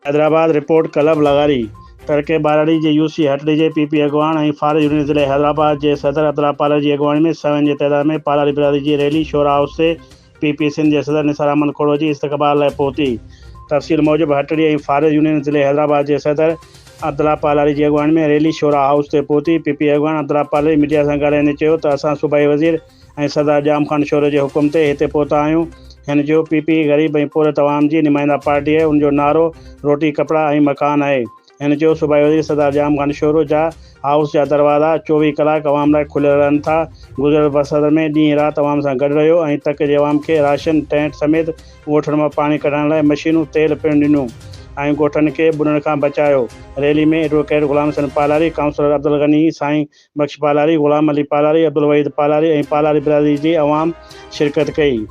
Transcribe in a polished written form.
Hyderabad report club लगारी तरके बाराड़ी जे UC हटड़ी जे PP अगवान ऐं फारज union ज़िले हैदराबाद जे सदर अब्दुल्ला पालर जी अगवानी में 100 जी तइदाद में पालारी बिरादरी जी रैली शोरा हाउस से पीपी सिंध जे सदर निसार अहमद खोड़ो जी इस्तक़बाल लाइ पहुती। तफ़सील मूजिब हटड़ी ऐं फारज यूनियन ज़िले हैदराबाद जे सदर अब्दुल्ला पालारी जी अगवानी में रैली शोरा हाउस से पहुती। पीपी अगवान अब्दुल्ला पालारी मीडिया सां ॻाल्हाईंदे चयो त असां सूबाई वज़ीर ऐं सरदार जाम खान शोरो जे हुकुम ते हिते पहुता आहियूं। हिन जो पीपी ग़रीब ऐं पूरे तवाम जी नुमाइंदा पार्टी आहे। उनजो नारो रोटी कपिड़ा ऐं मकान आहे। हिन जो सूबाई वज़ीर सरदार जाम खान शोरो जा हाउस जा दरवाज़ा 24 कलाक अवाम लाइ खुलियल रहनि था। गुज़िरियल बरसाति में ॾींहुं राति अवाम सां गॾु रहियो ऐं तक जे अवाम खे राशन टेंट समेत ॻोठनि मां पाणी कढण लाइ मशीनूं तेल पिणु ॾिनियूं ऐं ॻोठनि खे ॿुॾण खां बचायो। रैली में एडवोकेट ग़ुलाम हसन पालारी, काउंसलर अब्दुल गनी, साईं बख्श पालारी, ग़ुलाम अली पालारी, अब्दुल वहीद पालारी ऐं पालारी बिरादरी जी अवाम शिरकत कई।